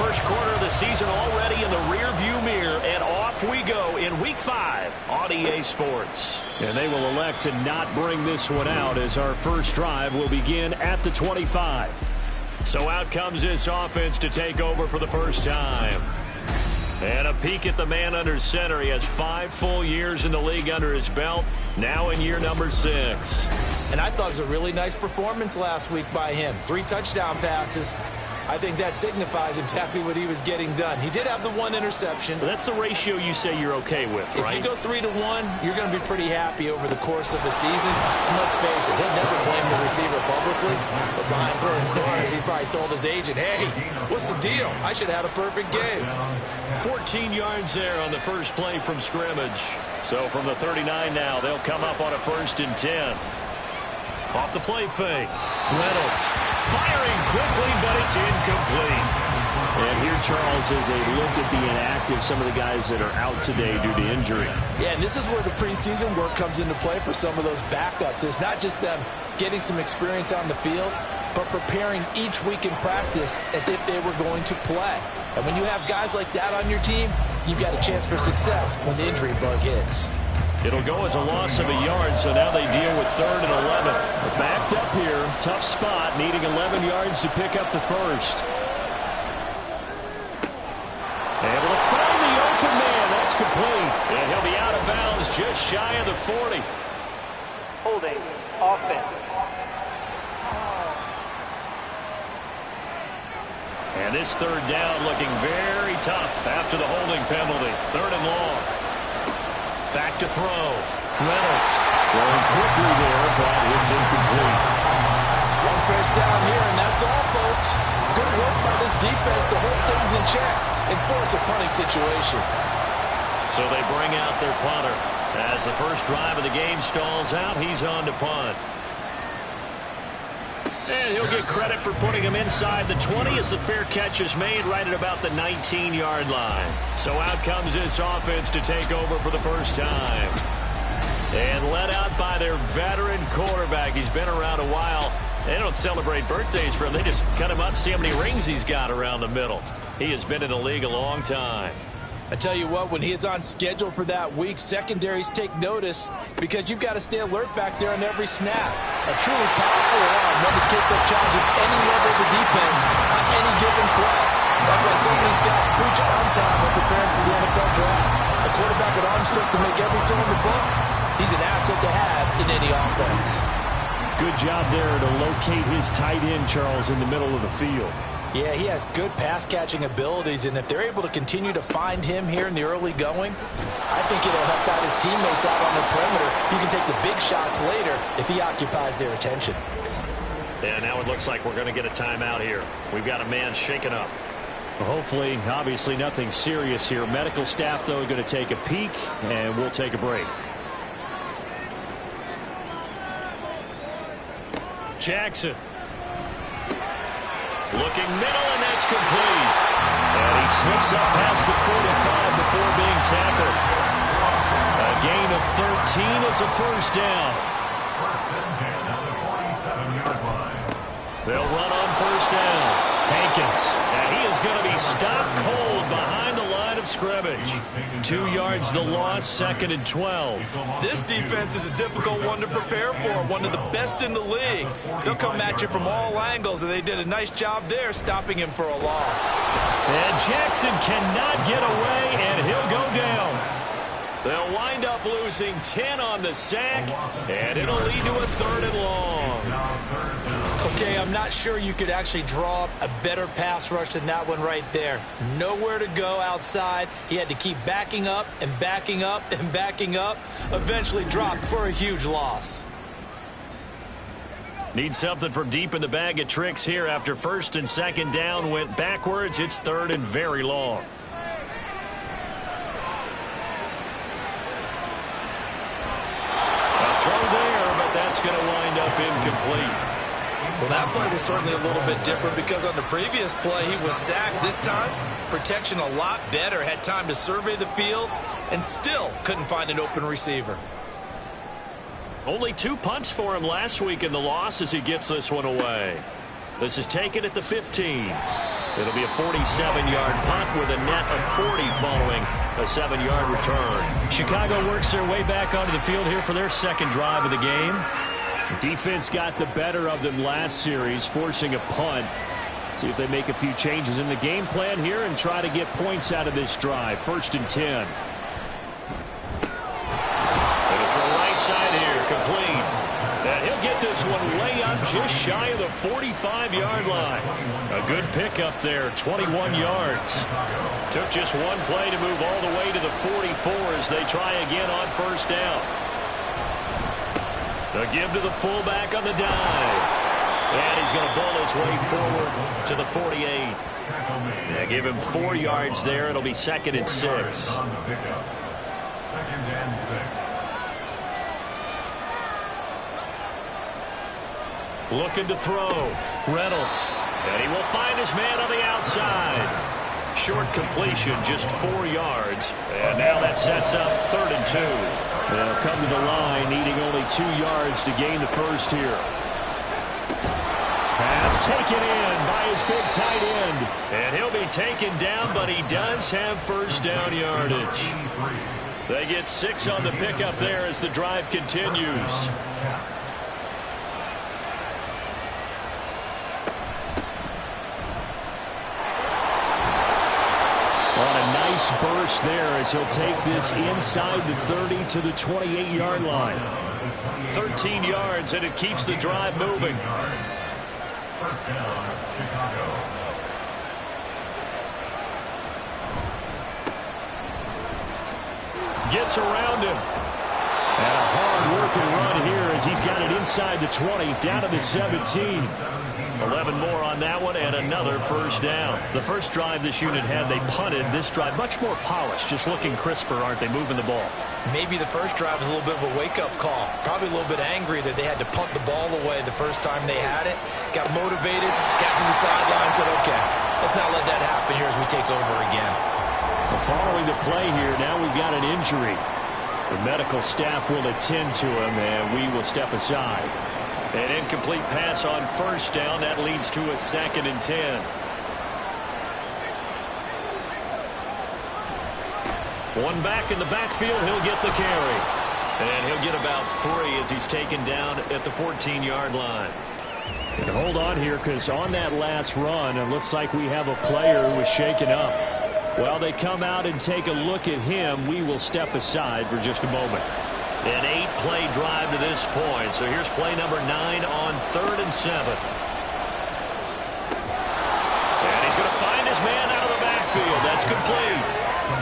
first quarter of the season already in the rearview mirror, and off we go in Week 5 on EA Sports. And they will elect to not bring this one out as our first drive will begin at the 25. So out comes this offense to take over for the first time. And a peek at the man under center. He has 5 full years in the league under his belt, now in year number 6. And I thought it was a really nice performance last week by him. 3 touchdown passes. I think that signifies exactly what he was getting done. He did have the 1 interception. But that's the ratio you say you're okay with, right? If you go 3-to-1, you're going to be pretty happy over the course of the season. And let's face it, he'll never blame the receiver publicly. But behind closed doors, he probably told his agent, hey, what's the deal? I should have had a perfect game. 14 yards there on the first play from scrimmage. So from the 39 now, they'll come up on a 1st and 10. Off the play fake. Reynolds firing quickly, but it's incomplete. And here, Charles, is a look at the inactive, some of the guys that are out today due to injury. Yeah, and this is where the preseason work comes into play for some of those backups. It's not just them getting some experience on the field, but preparing each week in practice as if they were going to play. And when you have guys like that on your team, you've got a chance for success when the injury bug hits. It'll go as a loss of a yard, so now they deal with 3rd and 11. They're backed up here. Tough spot, needing 11 yards to pick up the first. Able to find the open man. That's complete. And he'll be out of bounds just shy of the 40. Holding offense. And this 3rd down looking very tough after the holding penalty. 3rd and long. Back to throw. Reynolds throwing quickly there, but it's incomplete. 1 first down here, and that's all, folks. Good work by this defense to hold things in check and force a punting situation. So they bring out their punter. As the first drive of the game stalls out, he's on to punt. And he'll get credit for putting him inside the 20 as the fair catch is made right at about the 19-yard line. So out comes this offense to take over for the first time. And led out by their veteran quarterback. He's been around a while. They don't celebrate birthdays for him. They just cut him up, see how many rings he's got around the middle. He has been in the league a long time. I tell you what, when he is on schedule for that week, secondaries take notice because you've got to stay alert back there on every snap. A truly powerful arm, one is capable of challenging any level of the defense on any given play. That's why some of these guys preach arm time when preparing for the NFL draft. A quarterback with arm strength to make every throw in the book, he's an asset to have in any offense. Good job there to locate his tight end, Charles, in the middle of the field. Yeah, he has good pass-catching abilities, and if they're able to continue to find him here in the early going, I think it'll help out his teammates out on the perimeter. You can take the big shots later if he occupies their attention. And now it looks like we're going to get a timeout here. We've got a man shaken up. Well, hopefully, obviously nothing serious here. Medical staff, though, are going to take a peek, and we'll take a break. Jackson. Looking middle, and that's complete. And he slips up past the 45 before being tackled. A gain of 13. It's a first down. They'll run on first down. Hankins. And he is going to be stopped cold behind the line of scrimmage. 2 yards the loss, 2nd and 12. This defense is a difficult one to prepare for, one of the best in the league. They'll come at you from all angles, and they did a nice job there stopping him for a loss. And Jackson cannot get away, and he'll go down. They'll wind up losing 10 on the sack, and it'll lead to a 3rd and long. Okay, I'm not sure you could actually draw up a better pass rush than that one right there. Nowhere to go outside. He had to keep backing up and backing up and backing up. Eventually dropped for a huge loss. Need something from deep in the bag of tricks here after 1st and 2nd down went backwards. It's 3rd and very long. A throw there, but that's going to wind up incomplete. Well, that play was certainly a little bit different because on the previous play, he was sacked. This time, protection a lot better. Had time to survey the field and still couldn't find an open receiver. Only 2 punts for him last week in the loss as he gets this one away. This is taken at the 15. It'll be a 47-yard punt with a net of 40 following a 7-yard return. Chicago works their way back onto the field here for their second drive of the game. Defense got the better of them last series, forcing a punt. See if they make a few changes in the game plan here and try to get points out of this drive. 1st and 10. And it's the right side here, complete. And he'll get this one way up just shy of the 45-yard line. A good pickup there, 21 yards. Took just one play to move all the way to the 44 as they try again on 1st down. The give to the fullback on the dive. And he's going to bull his way forward to the 48. Yeah, give him 4 yards there. It'll be 2nd and 6. 2nd and 6. Looking to throw. Reynolds. And he will find his man on the outside. Short completion, just 4 yards. And now that sets up 3rd and 2. They'll come to the line, needing only 2 yards to gain the first here. Pass taken in by his big tight end. And he'll be taken down, but he does have 1st down yardage. They get 6 on the pickup there as the drive continues. On a nice burst there as he'll take this inside the 30 to the 28-yard line. 13 yards, and it keeps the drive moving. 1st down, Chicago. Gets around him. And a hard-working run here as he's got it inside the 20, down to the 17. 11 more on that one, and another 1st down. The first drive this unit had, they punted. This drive, much more polished, just looking crisper, aren't they, moving the ball? Maybe the first drive was a little bit of a wake-up call. Probably a little bit angry that they had to punt the ball away the first time they had it. Got motivated, got to the sideline, said, okay, let's not let that happen here as we take over again. Well, following the play here, now we've got an injury. The medical staff will attend to him, and we will step aside. An incomplete pass on 1st down. That leads to a 2nd and 10. One back in the backfield. He'll get the carry. And he'll get about 3 as he's taken down at the 14-yard line. And hold on here, because on that last run, it looks like we have a player who was shaken up. Well, they come out and take a look at him. We will step aside for just a moment. An 8-play drive to this point. So here's play number 9 on 3rd and 7. And he's going to find his man out of the backfield. That's complete.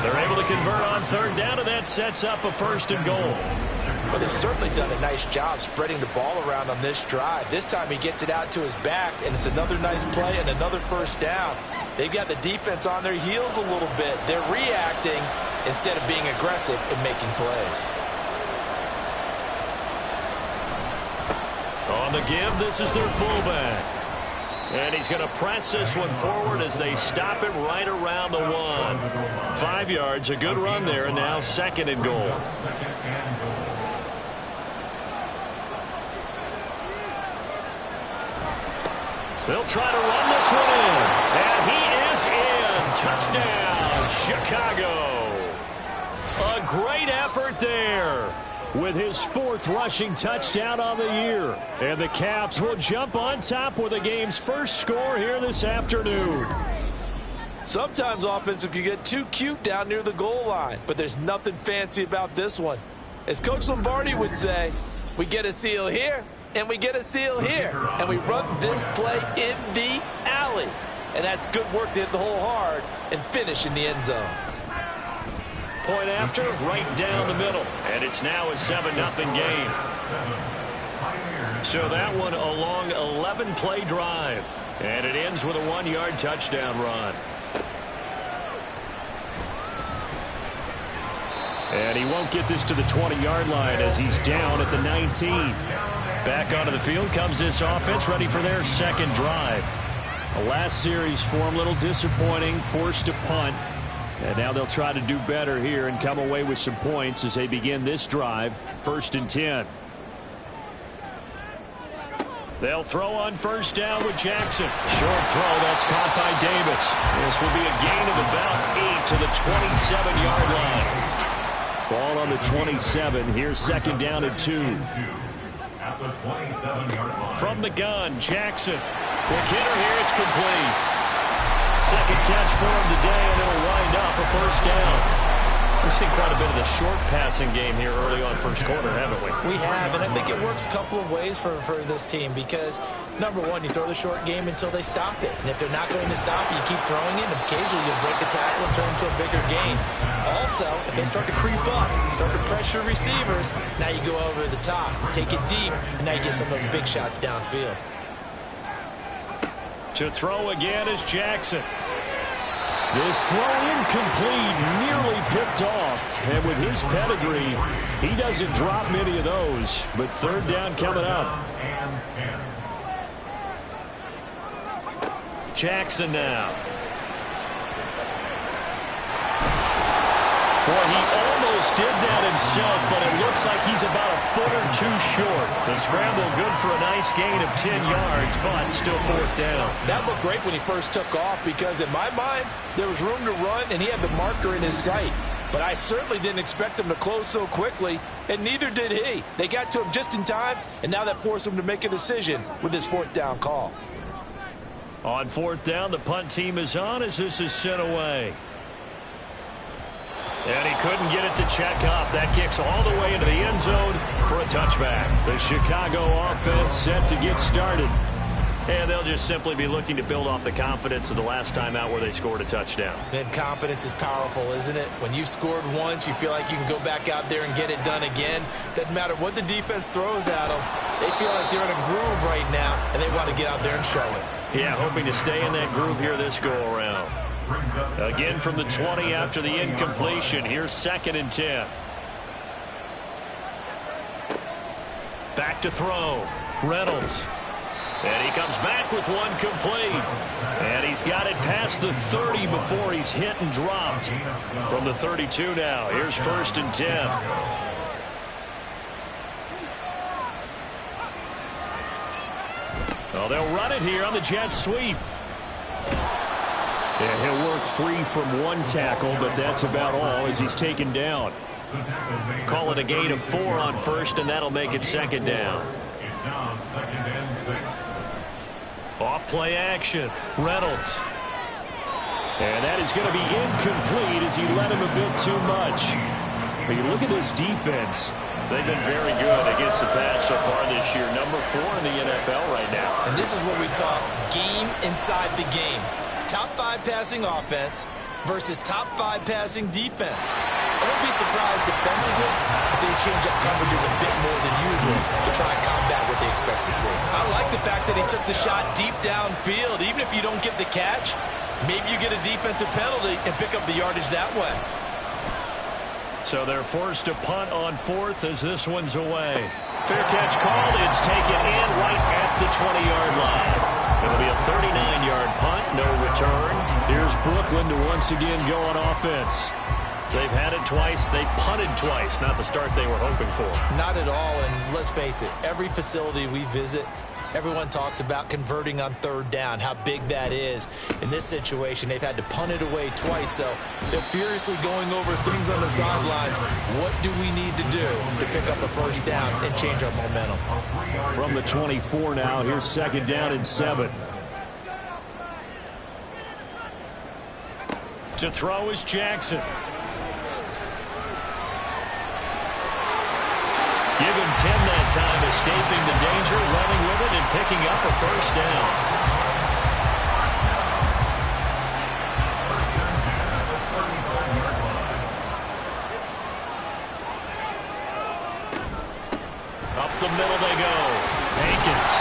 They're able to convert on 3rd down, and that sets up a 1st and goal. Well, they've certainly done a nice job spreading the ball around on this drive. This time he gets it out to his back, and it's another nice play and another 1st down. They've got the defense on their heels a little bit. They're reacting instead of being aggressive and making plays. On the give, this is their fullback. And he's going to press this one forward as they stop it right around the 1. 5 yards, a good run there, and now 2nd and goal. They'll try to run this one in. And he is in. Touchdown, Chicago. A great effort there. With his 4th rushing touchdown on the year. And the Caps will jump on top with the game's first score here this afternoon. Sometimes offenses can get too cute down near the goal line, but there's nothing fancy about this one. As Coach Lombardi would say, we get a seal here, and we get a seal here, and we run this play in the alley. And that's good work to hit the hole hard and finish in the end zone. Point after, right down the middle. And it's now a 7-0 game. So that one a long 11-play drive. And it ends with a 1-yard touchdown run. And he won't get this to the 20-yard line as he's down at the 19. Back onto the field comes this offense, ready for their 2nd drive. The last series for him, a little disappointing, forced to punt. And now they'll try to do better here and come away with some points as they begin this drive. 1st and 10. They'll throw on first down with Jackson. Short throw, that's caught by Davis. This will be a gain of about 8 to the 27-yard line. Ball on the 27. Here's second down and 2. At the 27-yard line. From the gun, Jackson. Quick hitter here, it's complete. Second catch for him today, and it'll wind up a first down. We've seen quite a bit of the short passing game here early on first quarter, haven't we? We have, and I think it works a couple of ways for this team because, number one, you throw the short game until they stop it. And if they're not going to stop it, you keep throwing it, and occasionally you'll break a tackle and turn into a bigger gain. Also, if they start to creep up, start to pressure receivers, now you go over the top, take it deep, and now you get some of those big shots downfield. To throw again is Jackson. This throw incomplete, nearly picked off. And with his pedigree, he doesn't drop many of those. But third down coming up. Jackson now. Boy, he almost did that himself, but it looks like he's about a foot or two short. The scramble good for a nice gain of 10 yards, but still fourth down. That looked great when he first took off because, in my mind, there was room to run, and he had the marker in his sight. But I certainly didn't expect him to close so quickly, and neither did he. They got to him just in time, and now that forced him to make a decision with his fourth down call. On fourth down, the punt team is on as this is sent away. And he couldn't get it to check up. That kicks all the way into the end zone for a touchback. The Chicago offense set to get started. And they'll just simply be looking to build off the confidence of the last time out where they scored a touchdown. And confidence is powerful, isn't it? When you've scored once, you feel like you can go back out there and get it done again. Doesn't matter what the defense throws at them. They feel like they're in a groove right now, and they want to get out there and show it. Yeah, hoping to stay in that groove here this go-around. Again from the 20 after the incompletion. Here's second and 10. Back to throw. Reynolds. And he comes back with one complete. And he's got it past the 30 before he's hit and dropped. From the 32 now. Here's first and 10. Well, they'll run it here on the jet sweep. And he'll work free from one tackle, but that's about all as he's taken down. Call it a gain of 4 on first, and that'll make it second down. It's now second and 6. Off play action. Reynolds. And that is going to be incomplete as he let him a bit too much. But you look at this defense. They've been very good against the pass so far this year. Number 4 in the NFL right now. And this is what we talk, game inside the game. Top 5 passing offense versus top 5 passing defense. I won't be surprised defensively if they change up coverages a bit more than usual to try and combat what they expect to see. I like the fact that he took the shot deep downfield. Even if you don't get the catch, maybe you get a defensive penalty and pick up the yardage that way. So they're forced to punt on fourth as this one's away. Fair catch called. It's taken in right at the 20-yard line. It'll be a 39-yard punt, no return. Here's Brooklyn to once again go on offense. They've had it twice. They've punted twice. Not the start they were hoping for. Not at all, and let's face it, every facility we visit, everyone talks about converting on third down, how big that is. In this situation, they've had to punt it away twice, so they're furiously going over things on the sidelines. What do we need to do to pick up a first down and change our momentum? From the 24 now, here's second down and 7. To throw is Jackson. Give him 10 that time, escaping the danger, running with it, and picking up a first down. Up the middle they go. Hankins.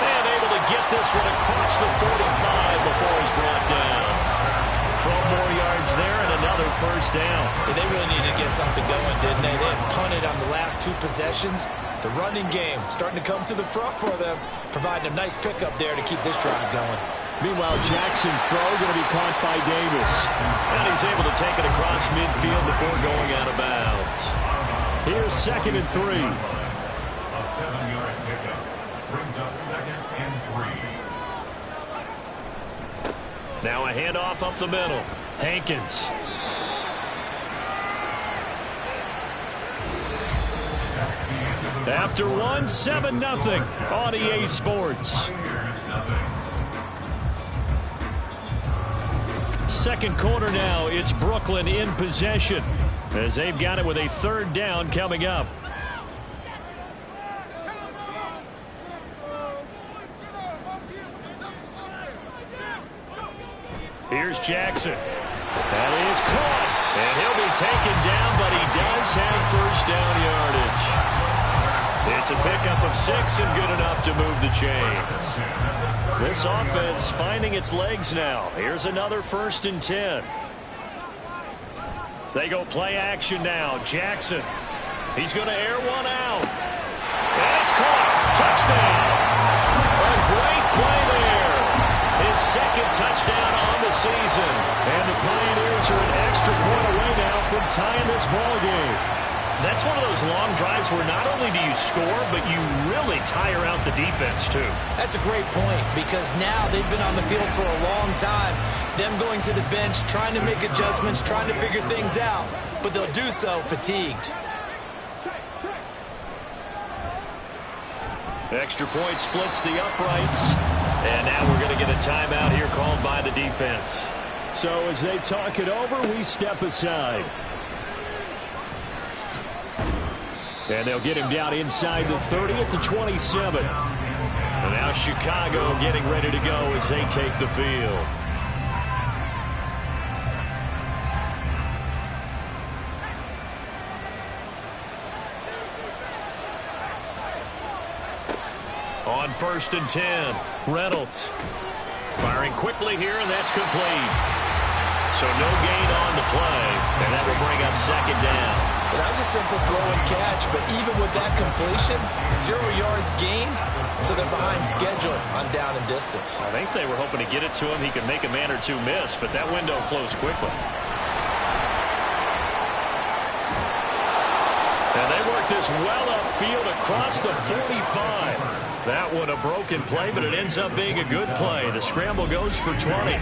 And able to get this one across the 45 before he's brought down. 12 more yards there and another first down. They really needed to get something going, didn't they? They had punted on the last 2 possessions. The running game starting to come to the front for them, providing a nice pickup there to keep this drive going. Meanwhile, Jackson's throw going to be caught by Davis. And he's able to take it across midfield before going out of bounds. Here's second and 3. A 7-yard pickup. Brings up 2nd and 3. Now a handoff up the middle. Hankins. After one, 7-0 on EA Sports. Second quarter now, it's Brooklyn in possession as they've got it with a 3rd down coming up. Here's Jackson. That is caught. And he'll be taken down, but he does have 1st down yardage. It's a pickup of 6 and good enough to move the chains. This offense finding its legs now. Here's another 1st and 10. They go play action now. Jackson. He's going to air one out. And it's caught. Touchdown. A great play there. His 2nd touchdown on the season. And the Pioneers are an extra point away now from tying this ball game. That's one of those long drives where not only do you score, but you really tire out the defense, too. That's a great point because now they've been on the field for a long time. Them going to the bench, trying to make adjustments, trying to figure things out, but they'll do so fatigued. Extra point splits the uprights. And now we're going to get a timeout here called by the defense. So as they talk it over, we step aside. And they'll get him down inside the 30 at the 27. And now Chicago getting ready to go as they take the field. On 1st and 10, Reynolds. Firing quickly here, and that's complete. So no gain on the play, and that will bring up 2nd down. Well, that was a simple throw and catch, but even with that completion, 0 yards gained, so they're behind schedule on down and distance. I think they were hoping to get it to him. He could make a man or two miss, but that window closed quickly. And they work this well upfield across the 45. That one a broken play, but it ends up being a good play. The scramble goes for 20.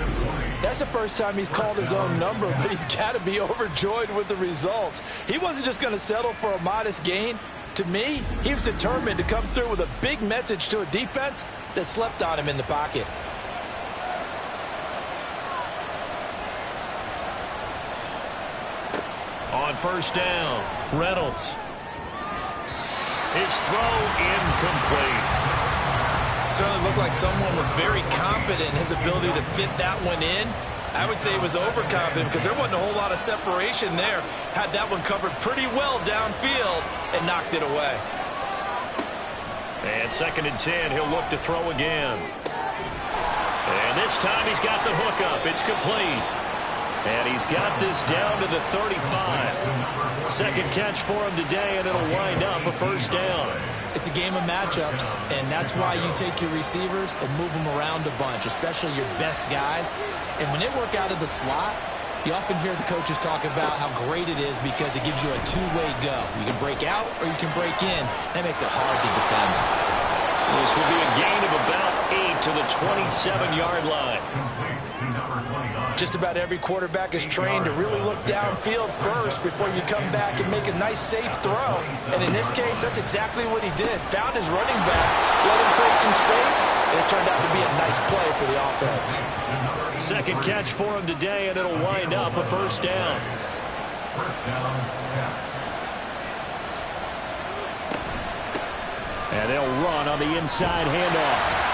That's the first time he's called his own number, but he's got to be overjoyed with the results. He wasn't just going to settle for a modest gain. To me, he was determined to come through with a big message to a defense that slept on him in the pocket. On 1st down, Reynolds. His throw incomplete. Certainly looked like someone was very confident in his ability to fit that one in. I would say he was overconfident because there wasn't a whole lot of separation there. Had that one covered pretty well downfield and knocked it away. And 2nd and 10, he'll look to throw again. And this time he's got the hook up. It's complete. And he's got this down to the 35. 2nd catch for him today, and it'll wind up a 1st down. It's a game of matchups, and that's why you take your receivers and move them around a bunch, especially your best guys. And when they work out of the slot, you often hear the coaches talk about how great it is because it gives you a two-way go. You can break out or you can break in. That makes it hard to defend. This will be a gain of about 8 to the 27-yard line. Just about every quarterback is trained to really look downfield first before you come back and make a nice, safe throw. And in this case, that's exactly what he did. Found his running back, let him create some space, and it turned out to be a nice play for the offense. 2nd catch for him today, and it'll wind up a 1st down. And they'll run on the inside handoff.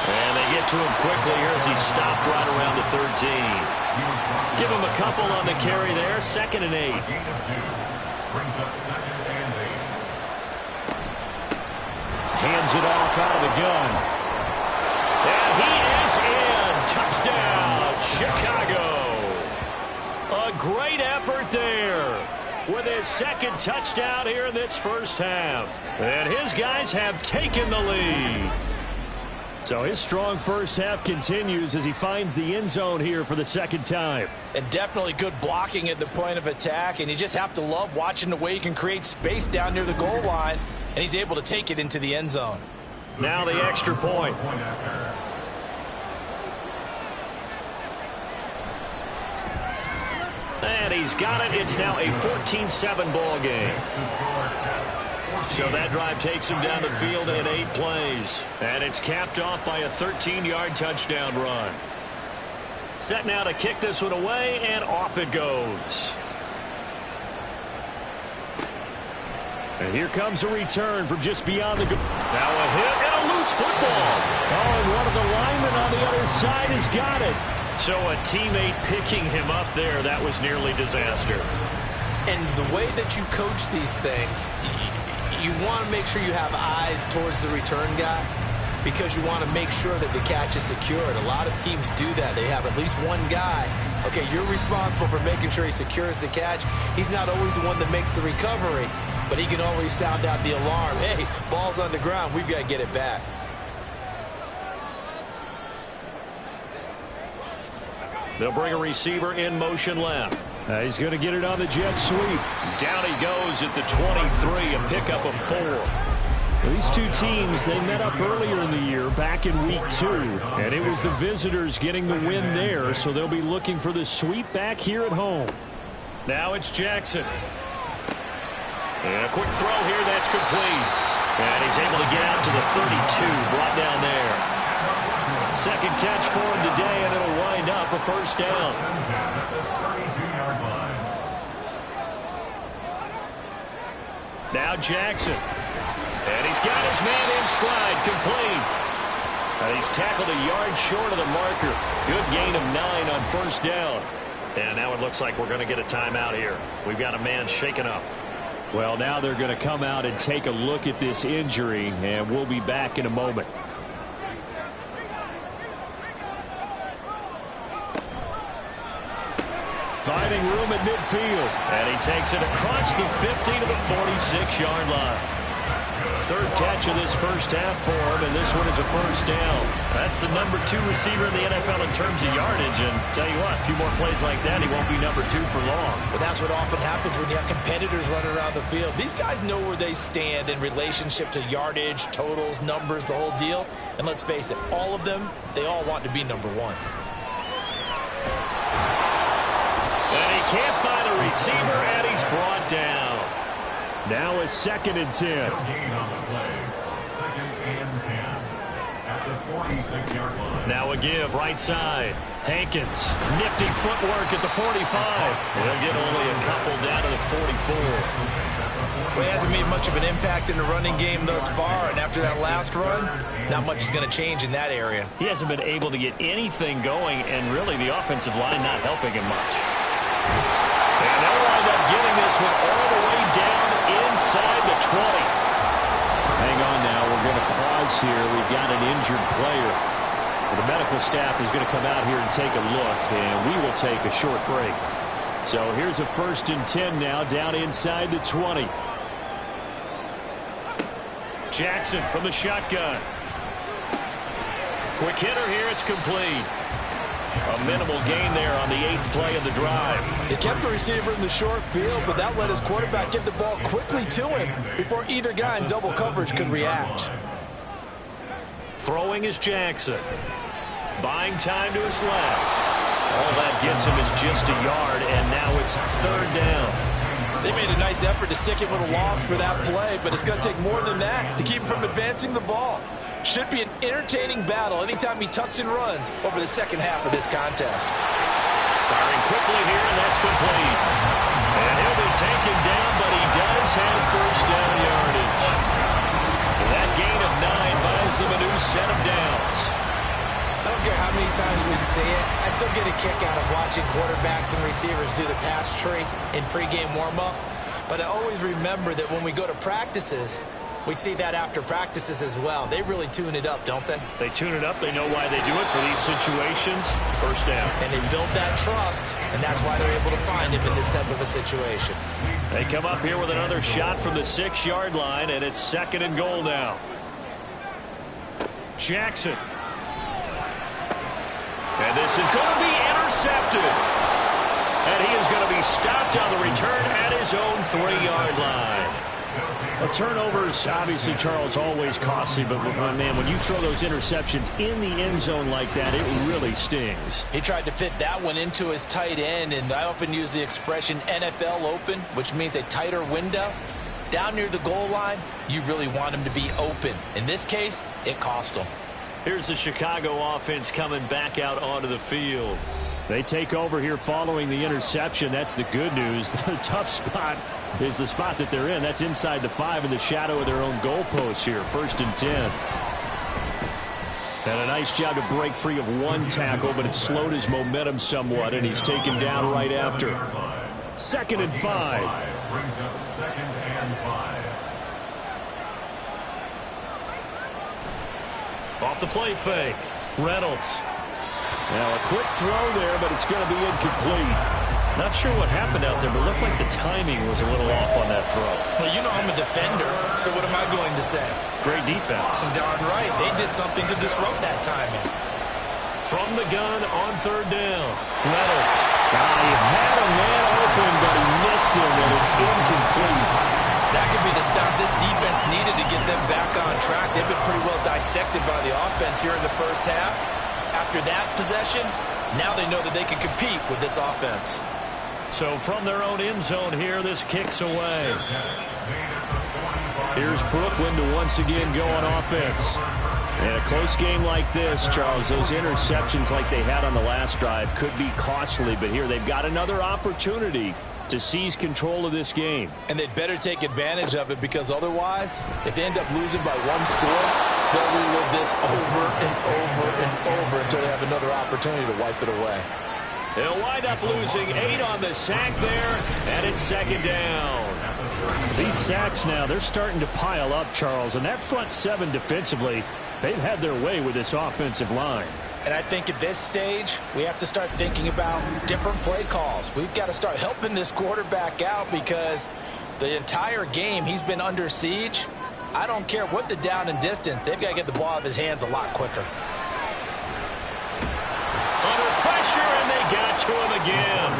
And they get to him quickly here as he stopped right around the 13. Give him a couple on the carry there. 2nd and 8. Hands it off out of the gun. And he is in. Touchdown, Chicago. A great effort there with his 2nd touchdown here in this 1st half. And his guys have taken the lead. So his strong 1st half continues as he finds the end zone here for the 2nd time. And definitely good blocking at the point of attack, and you just have to love watching the way he can create space down near the goal line, and he's able to take it into the end zone. Now the extra point. And he's got it. It's now a 14-7 ball game. So that drive takes him down the field in 8 plays. And it's capped off by a 13-yard touchdown run. Set now to kick this one away, and off it goes. And here comes a return from just beyond the goal. Now a hit and a loose football. Oh, and one of the linemen on the other side has got it. So a teammate picking him up there, that was nearly disaster. And the way that you coach these things, you want to make sure you have eyes towards the return guy because you want to make sure that the catch is secured. A lot of teams do that. They have at least one guy. Okay, you're responsible for making sure he secures the catch. He's not always the one that makes the recovery, but he can always sound out the alarm. Hey, ball's on the ground. We've got to get it back. They'll bring a receiver in motion left. He's going to get it on the jet sweep. Down he goes at the 23, a pickup of 4. These two teams, they met up earlier in the year, back in week 2. And it was the visitors getting the win there, so they'll be looking for the sweep back here at home. Now it's Jackson. And a quick throw here, that's complete. And he's able to get out to the 32, brought down there. Second catch for him today, and it'll wind up a first down. Now Jackson. And he's got his man in stride, complete. And he's tackled a yard short of the marker. Good gain of 9 on first down. And now it looks like we're going to get a timeout here. We've got a man shaken up. Well, now they're going to come out and take a look at this injury, and we'll be back in a moment. Finding room at midfield. And he takes it across the 50 to the 46-yard line. Third catch of this first half for him, and this one is a first down. That's the number 2 receiver in the NFL in terms of yardage, and tell you what, a few more plays like that, he won't be number 2 for long. But that's what often happens when you have competitors running around the field. These guys know where they stand in relationship to yardage, totals, numbers, the whole deal. And let's face it, all of them, they all want to be number 1. And he can't find a receiver, and he's brought down. Now a 2nd and 10. Gain on the play. 2nd and 10 at the 46-yard line. Now a give right side. Hankins, nifty footwork at the 45. He'll get only a couple down to the 44. Well, he hasn't made much of an impact in the running game thus far, and after that last run, not much is going to change in that area. He hasn't been able to get anything going, and really the offensive line not helping him much. And they'll wind up getting this one all the way down inside the 20. Hang on now. We're going to pause here. We've got an injured player. The medical staff is going to come out here and take a look, and we will take a short break. So here's a 1st and 10 now, down inside the 20. Jackson from the shotgun. Quick hitter here. It's complete. A minimal gain there on the 8th play of the drive. He kept the receiver in the short field, but that let his quarterback get the ball quickly to him before either guy in double coverage could react. Throwing is Jackson. Buying time to his left. All that gets him is just a yard, and now it's 3rd down. They made a nice effort to stick him with a loss for that play, but it's going to take more than that to keep him from advancing the ball. Should be an entertaining battle anytime he tucks and runs over the second half of this contest. Firing quickly here, and that's complete. And he'll be taken down, but he does have first down yardage. That gain of 9 buys them a new set of downs. I don't care how many times we see it. I still get a kick out of watching quarterbacks and receivers do the pass tree in pregame warm-up. But I always remember that when we go to practices, we see that after practices as well. They really tune it up, don't they? They tune it up. They know why they do it for these situations. First down. And they build that trust, and that's why they're able to find him in this type of a situation. They come up here with another shot from the 6-yard line, and it's 2nd and goal now. Jackson. And this is going to be intercepted. And he is going to be stopped on the return at his own 3-yard line. Well, turnovers, obviously, Charles, always costly, but man, when you throw those interceptions in the end zone like that, it really stings. He tried to fit that one into his tight end, and I often use the expression NFL open, which means a tighter window. Down near the goal line, you really want him to be open. In this case, it cost him. Here's the Chicago offense coming back out onto the field. They take over here following the interception. That's the good news. The tough spot is the spot that they're in. That's inside the 5 in the shadow of their own goalpost here. 1st and 10. And a nice job to break free of one tackle, but it slowed his momentum somewhat, and he's taken down right after. 2nd and 5. Brings up 2nd and 5. Off the play fake. Reynolds. Now a quick throw there, but it's going to be incomplete. Not sure what happened out there, but it looked like the timing was a little off on that throw. Well, you know I'm a defender, so what am I going to say? Great defense. Darn right. They did something to disrupt that timing. From the gun on 3rd down. Reynolds. He had a man open, but he missed him, and it's incomplete. That could be the stop this defense needed to get them back on track. They've been pretty well dissected by the offense here in the first half. After that possession, now they know that they can compete with this offense. So from their own end zone here, this kicks away. Here's Brooklyn to once again go on offense. In a close game like this, Charles, those interceptions like they had on the last drive could be costly, but here they've got another opportunity to seize control of this game. And they'd better take advantage of it, because otherwise, if they end up losing by 1 score, they'll relive this over and over and over until they have another opportunity to wipe it away. They'll wind up losing 8 on the sack there, and it's 2nd down. These sacks now, they're starting to pile up, Charles, and that front 7 defensively, they've had their way with this offensive line. And I think at this stage, we have to start thinking about different play calls. We've got to start helping this quarterback out, because the entire game he's been under siege. I don't care what the down and distance. They've got to get the ball out of his hands a lot quicker. Under pressure, and they got to him again.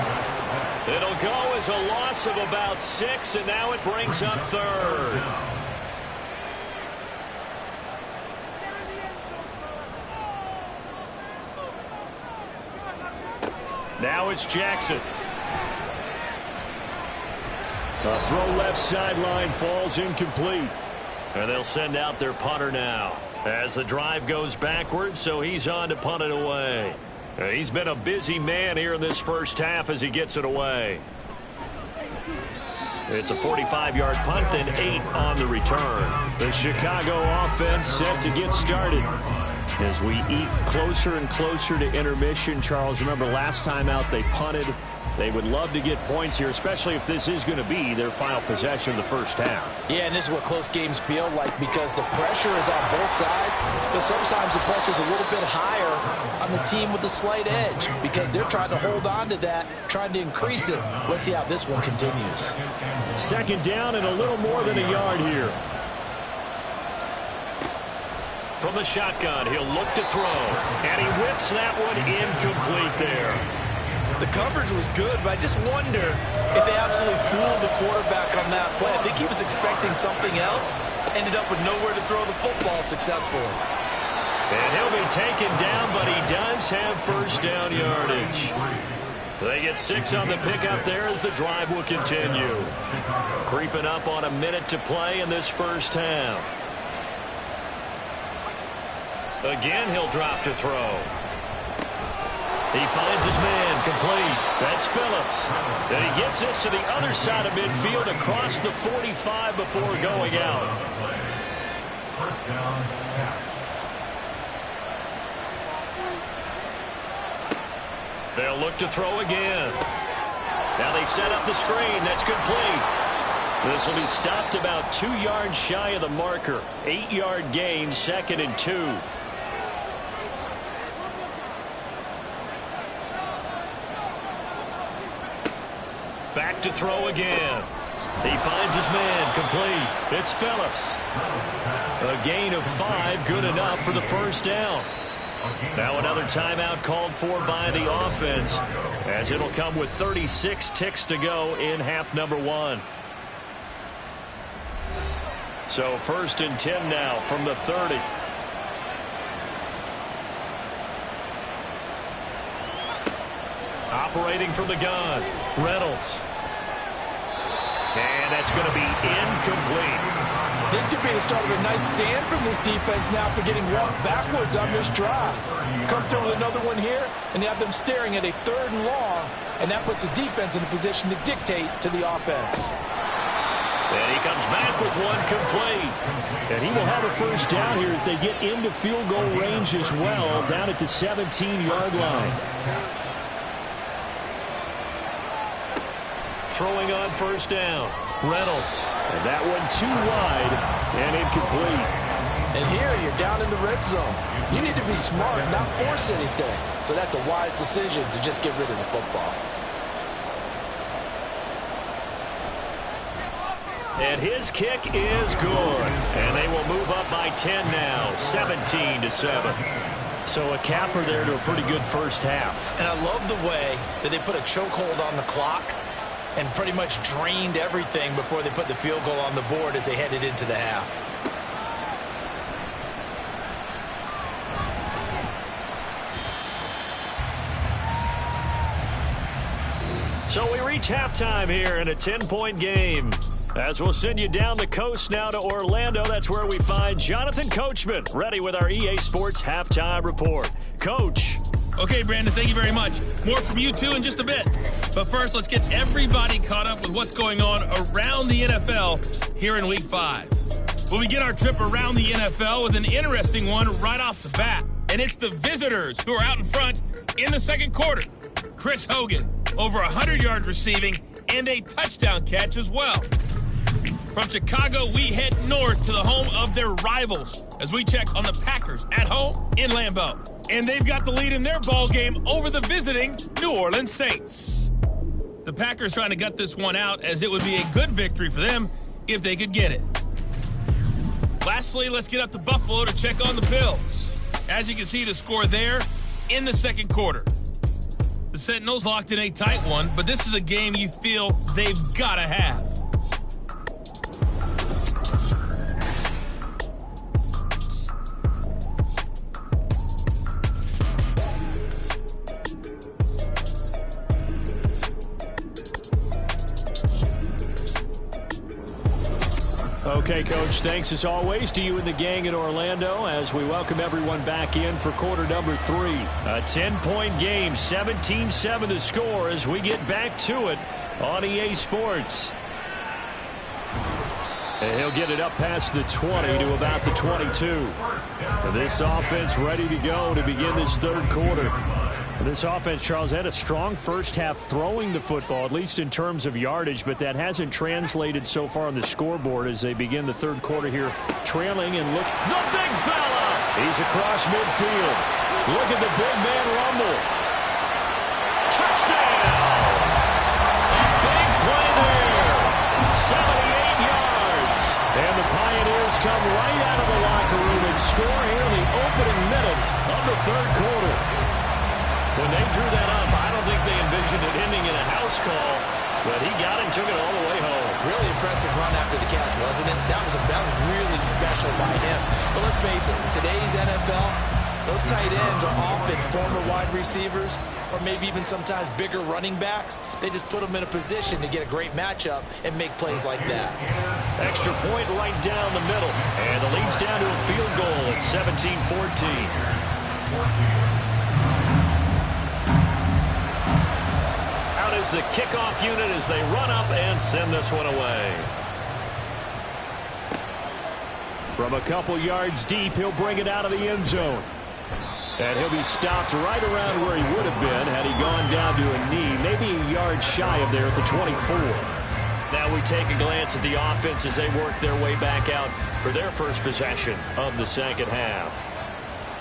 It'll go as a loss of about 6, and now it brings up 3rd. Now it's Jackson. A throw left sideline falls incomplete. And they'll send out their punter now as the drive goes backwards, so he's on to punt it away. He's been a busy man here in this first half as he gets it away. It's a 45-yard punt and 8 on the return. The Chicago offense set to get started. As we eat closer and closer to intermission, Charles, remember last time out they punted. They would love to get points here, especially if this is going to be their final possession of the first half. Yeah, and this is what close games feel like, because the pressure is on both sides, but sometimes the pressure is a little bit higher on the team with the slight edge, because they're trying to hold on to that, trying to increase it. Let's see how this one continues. 2nd down and a little more than a yard here. From the shotgun, he'll look to throw, and he whips that one incomplete there. The coverage was good, but I just wonder if they absolutely fooled the quarterback on that play. I think he was expecting something else, ended up with nowhere to throw the football successfully. And he'll be taken down, but he does have first down yardage. They get 6 on the pickup there as the drive will continue. Creeping up on a minute to play in this first half. Again, he'll drop to throw. He finds his man, complete. That's Phillips. And he gets this to the other side of midfield across the 45 before going out. First down, pass. They'll look to throw again. Now they set up the screen. That's complete. This will be stopped about 2 yards shy of the marker. 8-yard gain, 2nd and 2. Back to throw again. He finds his man, complete. It's Phillips. A gain of 5, good enough for the first down. Now another timeout called for by the offense, as it'll come with 36 ticks to go in half number 1. So 1st and 10 now from the 30. Operating from the gun, Reynolds. And that's going to be incomplete. This could be the start of a nice stand from this defense now for getting walked backwards on this drive. Come through with another one here, and you have them staring at a 3rd and long, and that puts the defense in a position to dictate to the offense. And he comes back with one complete. And he will have a 1st down here as they get into field goal range as well, down at the 17-yard line. Throwing on 1st down, Reynolds. And that one too wide and incomplete. And here you're down in the red zone. You need to be smart, not force anything. So that's a wise decision to just get rid of the football. And his kick is good. And they will move up by 10 now, 17-7. So a capper there to a pretty good 1st half. And I love the way that they put a chokehold on the clock and pretty much drained everything before they put the field goal on the board as they headed into the half. So we reach halftime here in a 10-point game. As we'll send you down the coast now to Orlando, that's where we find Jonathan Coachman, ready with our EA Sports Halftime Report. Coach. Okay, Brandon, thank you very much. More from you, too, in just a bit. But first, let's get everybody caught up with what's going on around the NFL here in Week 5. We'll begin our trip around the NFL with an interesting one right off the bat. And it's the visitors who are out in front in the 2nd quarter. Chris Hogan, over 100 yards receiving and a touchdown catch as well. From Chicago, we head north to the home of their rivals as we check on the Packers at home in Lambeau. And they've got the lead in their ball game over the visiting New Orleans Saints. The Packers trying to gut this one out as it would be a good victory for them if they could get it. Lastly, let's get up to Buffalo to check on the Bills. As you can see, the score there in the 2nd quarter. The Sentinels locked in a tight one, but this is a game you feel they've got to have. Okay, Coach, thanks as always to you and the gang in Orlando as we welcome everyone back in for quarter number 3. A 10-point game, 17-7 the score as we get back to it on EA Sports. And he'll get it up past the 20 to about the 22. This offense ready to go to begin this 3rd quarter. This offense, Charles, had a strong 1st half throwing the football, at least in terms of yardage, but that hasn't translated so far on the scoreboard as they begin the 3rd quarter here, trailing. And look, the big fella! He's across midfield. Look at the big man rumble. Touchdown! Big play there. 78 yards. And the Pioneers come right out of the locker room and score here in the opening minute of the 3rd quarter. When they drew that up, I don't think they envisioned it ending in a house call, but he got it and took it all the way home. Really impressive run after the catch, wasn't it? That was really special by him. But let's face it, in today's NFL, those tight ends are often former wide receivers or maybe even sometimes bigger running backs. They just put them in a position to get a great matchup and make plays like that. Extra point right down the middle, and the lead's down to a field goal at 17-14. Is the kickoff unit as they run up and send this one away. From a couple yards deep, he'll bring it out of the end zone. And he'll be stopped right around where he would have been had he gone down to a knee, maybe a yard shy of there at the 24. Now we take a glance at the offense as they work their way back out for their first possession of the 2nd half.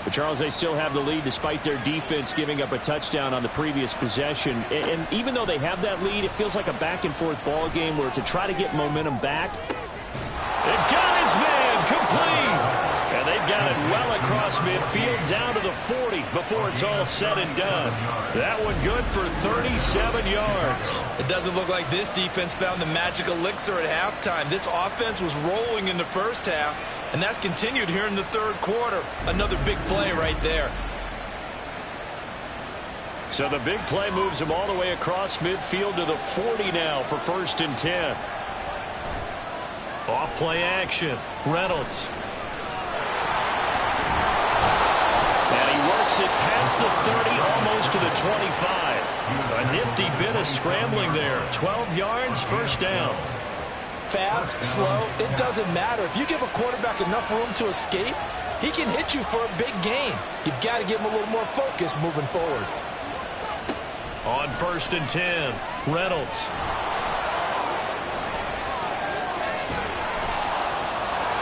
But, Charles, they still have the lead despite their defense giving up a touchdown on the previous possession. And even though they have that lead, it feels like a back-and-forth ball game where to try to get momentum back. It got his man complete. And they've got it well across midfield, down to the 40 before it's all said and done. That one good for 37 yards. It doesn't look like this defense found the magic elixir at halftime. This offense was rolling in the first half, and that's continued here in the third quarter. Another big play right there. So the big play moves him all the way across midfield to the 40 now for 1st and 10. Off play action. Reynolds. And he works it past the 30, almost to the 25. A nifty bit of scrambling there. 12 yards, 1st down. Fast, slow, it doesn't matter. If you give a quarterback enough room to escape, he can hit you for a big gain. You've got to give him a little more focus moving forward. On 1st and 10, Reynolds.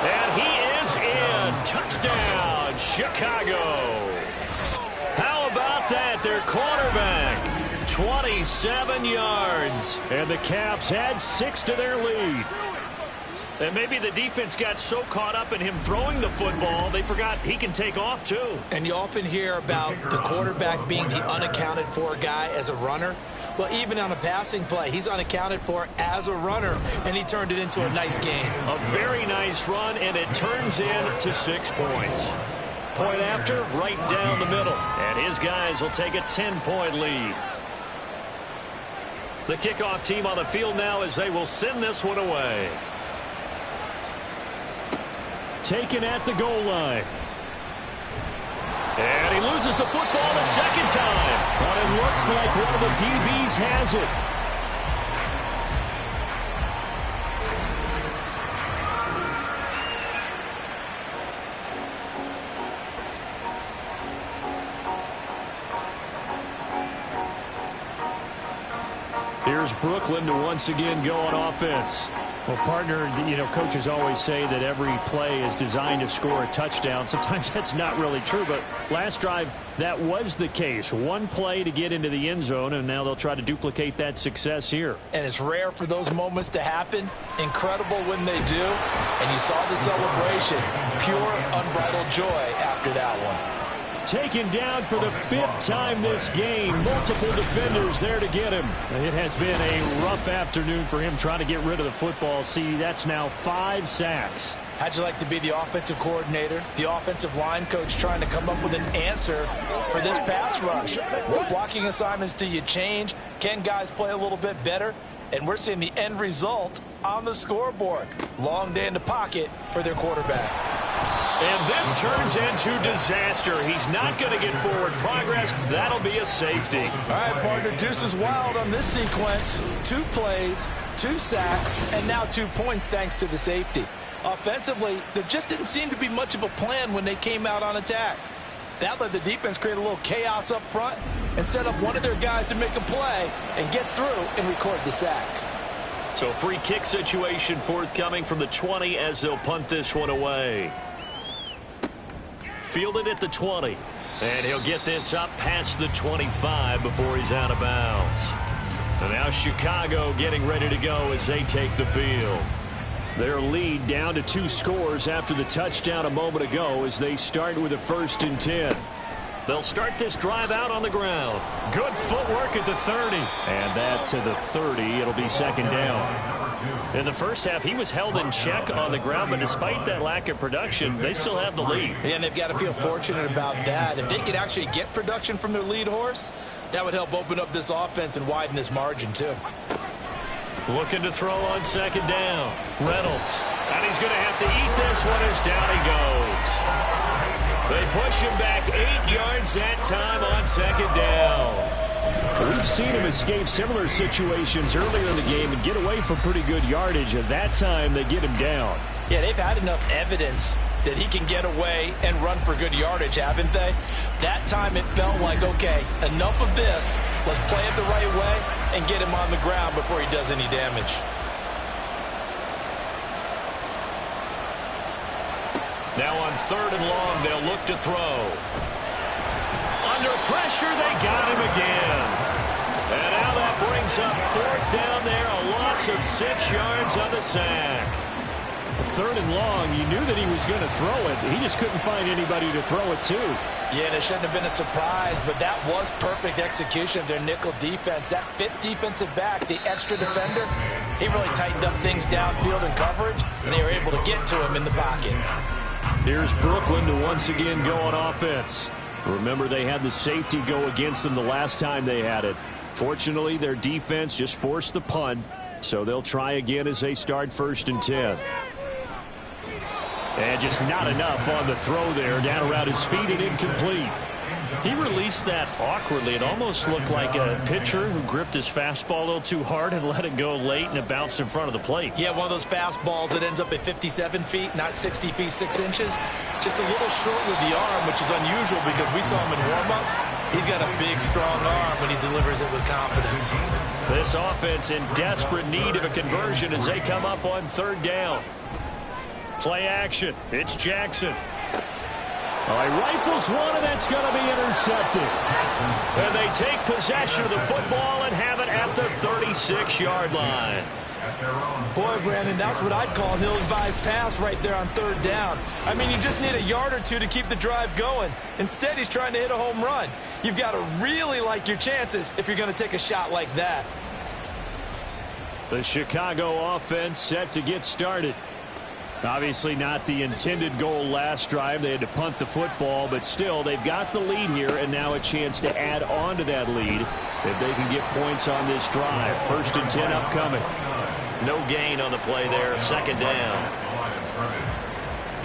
And he is in. Touchdown, Chicago. How about that? Their quarterback, 27 yards. And the Caps had 6 to their lead. And maybe the defense got so caught up in him throwing the football, they forgot he can take off too. And you often hear about the quarterback being the unaccounted for guy as a runner. Well, even on a passing play, he's unaccounted for as a runner, and he turned it into a nice game. A very nice run, and it turns into 6 points. Point after, right down the middle. And his guys will take a 10-point lead. The kickoff team on the field now as they will send this one away. Taken at the goal line. And he loses the football the second time. But it looks like one of the DBs has it. Here's Brooklyn to once again go on offense. Well, partner, you know, coaches always say that every play is designed to score a touchdown. Sometimes that's not really true, but last drive, that was the case. One play to get into the end zone, and now they'll try to duplicate that success here. And it's rare for those moments to happen. Incredible when they do. And you saw the celebration. Pure, unbridled joy after that one. Taken down for the 5th time this game. Multiple defenders there to get him. It has been a rough afternoon for him trying to get rid of the football. See, that's now 5 sacks. How'd you like to be the offensive coordinator, the offensive line coach trying to come up with an answer for this pass rush? What blocking assignments do you change? Can guys play a little bit better? And we're seeing the end result on the scoreboard. Long day in the pocket for their quarterback. And this turns into disaster. He's not going to get forward progress. That'll be a safety. All right, partner, deuce is wild on this sequence. 2 plays, 2 sacks, and now 2 points thanks to the safety. Offensively, there just didn't seem to be much of a plan when they came out on attack. That let the defense create a little chaos up front and set up one of their guys to make a play and get through and record the sack. So free kick situation forthcoming from the 20 as they'll punt this one away. Fielded at the 20. And he'll get this up past the 25 before he's out of bounds. And now Chicago getting ready to go as they take the field. Their lead down to 2 scores after the touchdown a moment ago as they start with a 1st and 10. They'll start this drive out on the ground. Good footwork at the 30. And that to the 30. It'll be 2nd down. In the first half, he was held in check on the ground, but despite that lack of production, they still have the lead. And they've got to feel fortunate about that. If they could actually get production from their lead horse, that would help open up this offense and widen this margin, too. Looking to throw on 2nd down. Reynolds. And he's going to have to eat this one as down he goes. They push him back 8 yards that time on 2nd down. We've seen him escape similar situations earlier in the game and get away from pretty good yardage. At that time, they get him down. Yeah, they've had enough evidence that he can get away and run for good yardage, haven't they? That time it felt like, okay, enough of this. Let's play it the right way and get him on the ground before he does any damage. Now on 3rd and long, they'll look to throw. Under pressure, they got him again. And now that brings up 4th down there, a loss of 6 yards on the sack. Third and long, you knew that he was going to throw it. He just couldn't find anybody to throw it to. Yeah, and it shouldn't have been a surprise, but that was perfect execution of their nickel defense. That fifth defensive back, the extra defender, he really tightened up things downfield in coverage, and they were able to get to him in the pocket. Here's Brooklyn to once again go on offense. Remember, they had the safety go against them the last time they had it. Fortunately, their defense just forced the punt, so they'll try again as they start 1st and 10. And just not enough on the throw there. Down around his feet and incomplete. He released that awkwardly. It almost looked like a pitcher who gripped his fastball a little too hard and let it go late, and it bounced in front of the plate. Yeah, one of those fastballs that ends up at 57 feet, not 60 feet, 6 inches. Just a little short with the arm, which is unusual because we saw him in warm-ups. He's got a big, strong arm when he delivers it with confidence. This offense in desperate need of a conversion as they come up on 3rd down. Play action. It's Jackson. All right, rifles one, and that's going to be intercepted. And they take possession of the football and have it at the 36-yard line. Boy, Brandon, that's what I'd call an ill-advised pass right there on 3rd down. I mean, you just need a yard or two to keep the drive going. Instead, he's trying to hit a home run. You've got to really like your chances if you're going to take a shot like that. The Chicago offense set to get started. Obviously not the intended goal last drive. They had to punt the football, but still, they've got the lead here, and now a chance to add on to that lead if they can get points on this drive. 1st and 10 upcoming. No gain on the play there. 2nd down.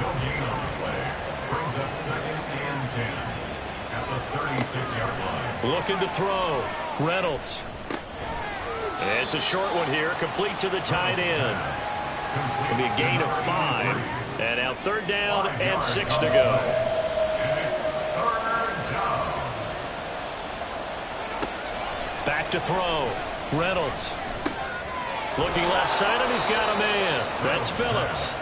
No gain on the play. Brings up 2nd and 10 at the 36-yard line. Looking to throw. Reynolds. It's a short one here, complete to the tight end. It'll be a gain of 5. And now 3rd down and 6 to go. Back to throw. Reynolds. Looking left side, and he's got a man. That's Phillips.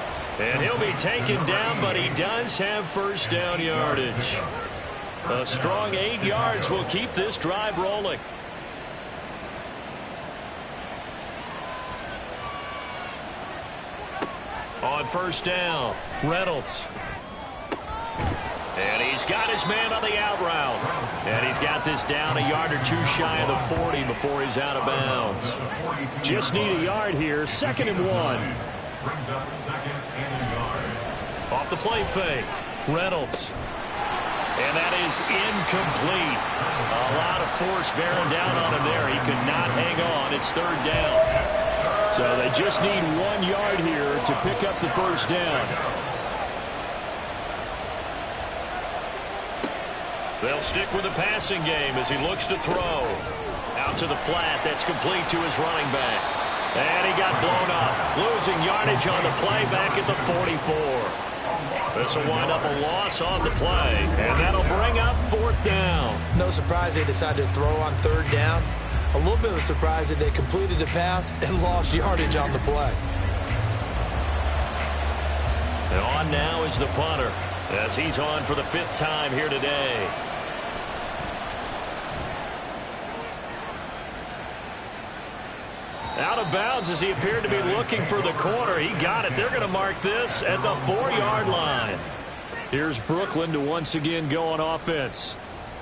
And he'll be taken down, but he does have 1st down yardage. A strong 8 yards will keep this drive rolling. On 1st down, Reynolds. And he's got his man on the out route. And he's got this down a yard or two shy of the 40 before he's out of bounds. Just need a yard here. 2nd and 1. Brings up 2nd and a yard. Off the play fake, Reynolds. And that is incomplete. A lot of force bearing down on him there. He could not hang on. It's 3rd down. So they just need 1 yard here to pick up the 1st down. They'll stick with the passing game as he looks to throw. Out to the flat. That's complete to his running back. And he got blown up. Losing yardage on the play back at the 44. This will wind up a loss on the play. And that'll bring up 4th down. No surprise they decided to throw on 3rd down. A little bit of a surprise that they completed the pass and lost yardage on the play. And on now is the punter as he's on for the 5th time here today. Out of bounds as he appeared to be looking for the corner. He got it. They're going to mark this at the 4-yard line. Here's Brooklyn to once again go on offense.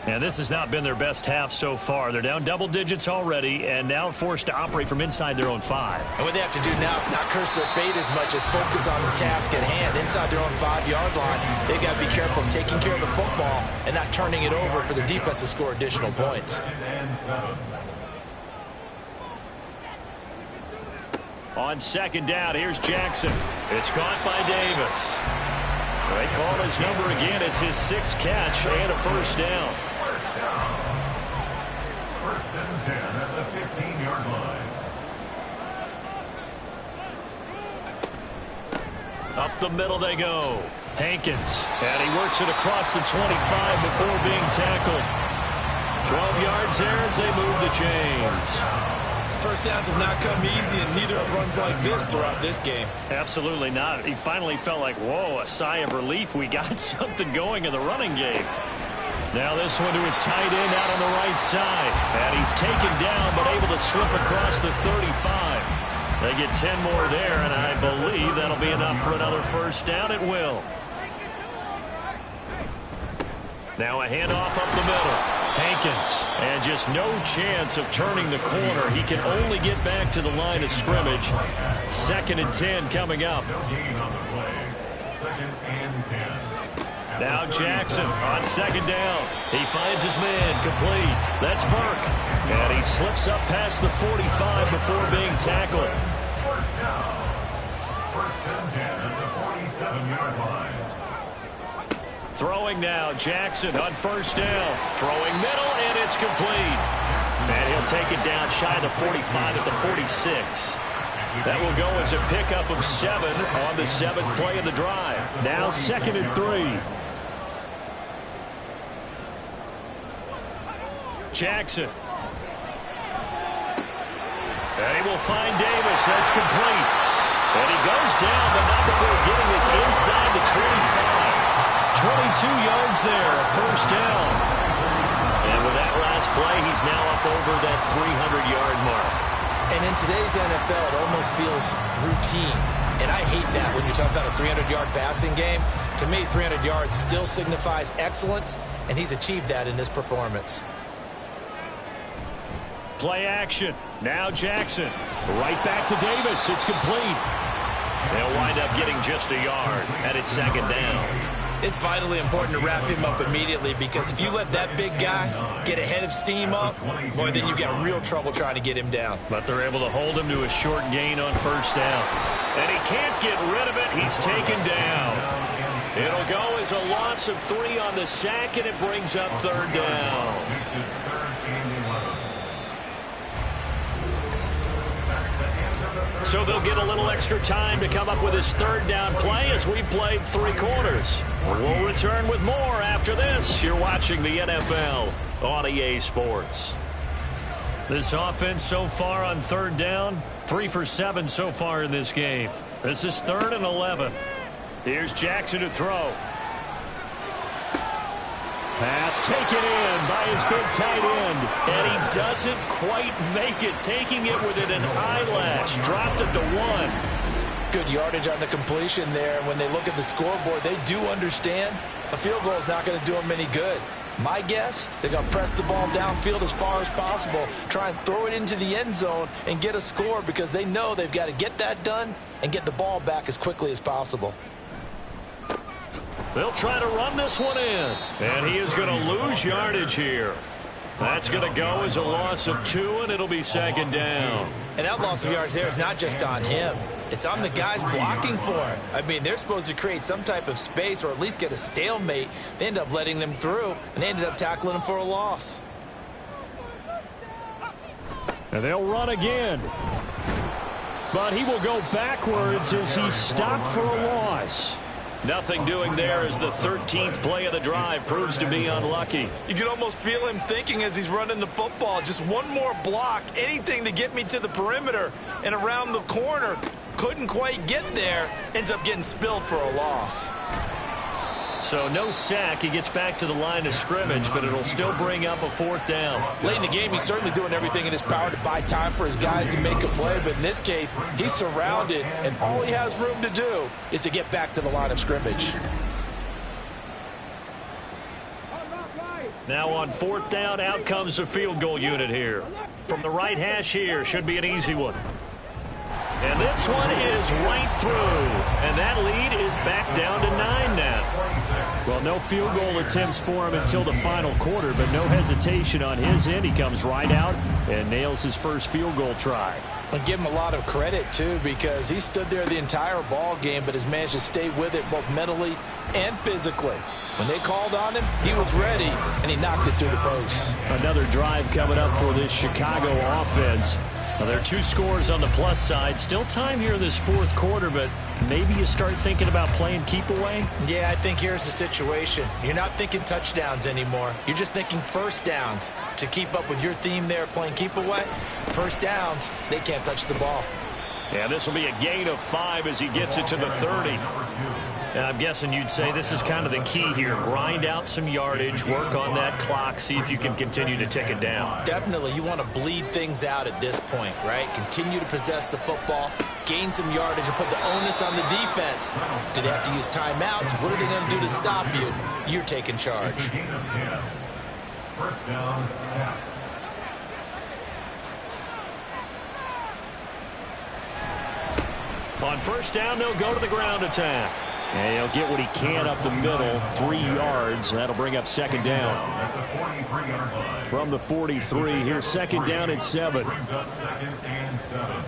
And this has not been their best half so far. They're down double digits already and now forced to operate from inside their own 5. And what they have to do now is not curse their fate as much as focus on the task at hand. Inside their own 5-yard line, they've got to be careful of taking care of the football and not turning it over for the defense to score additional points. On 2nd down, here's Jackson. It's caught by Davis. They call his number again. It's his 6th catch and a 1st down. 1st and 10 at the 15-yard line. Up the middle they go. Hankins. And he works it across the 25 before being tackled. 12 yards there as they move the chains. First downs have not come easy, and neither have runs like this throughout this game. Absolutely not. He finally felt like, whoa, a sigh of relief. We got something going in the running game. Now this one to his tight end out on the right side. And he's taken down, but able to slip across the 35. They They get 10 more there, and I believe that'll be enough for another first down. It will. Now a handoff up the middle. Hankins, and just no chance of turning the corner. He can only get back to the line of scrimmage. 2nd and 10 coming up. Now Jackson on 2nd down. He finds his man, complete. That's Burke. And he slips up past the 45 before being tackled. First down. 1st and 10 at the 47-yard line. Throwing now, Jackson on 1st down. Throwing middle, and it's complete. And he'll take it down shy of the 45 at the 46. That will go as a pickup of 7 on the 7th play of the drive. Now 2nd and 3. Jackson. And he will find Davis. That's complete. And he goes down, but not before getting this inside the 25. 22 yards there, 1st down. And with that last play, he's now up over that 300-yard mark. And in today's NFL, it almost feels routine. And I hate that when you're talking about a 300-yard passing game. To me, 300 yards still signifies excellence, and he's achieved that in this performance. Play action. Now Jackson. Right back to Davis. It's complete. They'll wind up getting just a yard, and it's 2nd down. It's vitally important to wrap him up immediately, because if you let that big guy get a head of steam up, boy, then you've got real trouble trying to get him down. But they're able to hold him to a short gain on 1st down. And he can't get rid of it. He's taken down. It'll go as a loss of 3 on the sack, and it brings up 3rd down. So they'll get a little extra time to come up with his 3rd down play as we played 3 quarters. We'll return with more after this. You're watching the NFL on EA Sports. This offense so far on 3rd down, 3 for 7 so far in this game. This is 3rd and 11. Here's Jackson to throw. Pass taken in by his big tight end, and he doesn't quite make it, taking it within an eyelash. Dropped at the 1. Good yardage on the completion there. When they look at the scoreboard, they do understand a field goal is not going to do them any good. My guess, they're going to press the ball downfield as far as possible, try and throw it into the end zone and get a score, because they know they've got to get that done and get the ball back as quickly as possible. They'll try to run this one in, and he is going to lose yardage here. That's going to go as a loss of 2, and it'll be 2nd down. And that loss of yards there is not just on him. It's on the guys blocking for him. I mean, they're supposed to create some type of space or at least get a stalemate. They end up letting them through, and they ended up tackling him for a loss. And they'll run again. But he will go backwards as he stopped for a loss. Nothing doing there as the 13th play of the drive proves to be unlucky. You can almost feel him thinking as he's running the football, just one more block, anything to get me to the perimeter and around the corner. Couldn't quite get there, ends up getting spilled for a loss. So no sack. He gets back to the line of scrimmage, but it'll still bring up a 4th down. Late in the game, he's certainly doing everything in his power to buy time for his guys to make a play, but in this case, he's surrounded, and all he has room to do is to get back to the line of scrimmage. Now on 4th down, out comes the field goal unit here. From the right hash here, should be an easy one. And this one is right through. And that lead is back down to 9 now. Well, no field goal attempts for him until the final quarter, but no hesitation on his end. He comes right out and nails his first field goal try. And give him a lot of credit, too, because he stood there the entire ball game, but has managed to stay with it both mentally and physically. When they called on him, he was ready, and he knocked it through the posts. Another drive coming up for this Chicago offense. Now, there are 2 scores on the plus side. Still time here in this 4th quarter, but maybe you start thinking about playing keep away? Yeah, I think here's the situation. You're not thinking touchdowns anymore. You're just thinking first downs. To keep up with your theme there, playing keep away, first downs, they can't touch the ball. Yeah, this will be a gain of 5 as he gets it to the 30. And I'm guessing you'd say this is kind of the key here. Grind out some yardage, work on that clock, see if you can continue to tick it down. Definitely, you want to bleed things out at this point, right? Continue to possess the football, gain some yardage, and put the onus on the defense. Do they have to use timeouts? What are they going to do to stop you? You're taking charge. It's a gain of 10. First down, Pats. On first down, they'll go to the ground attack. And he'll get what he can up the middle, 3 yards. That'll bring up second down. At the 43-yard line. From the 43, here's second down and 7. Brings up second and 7.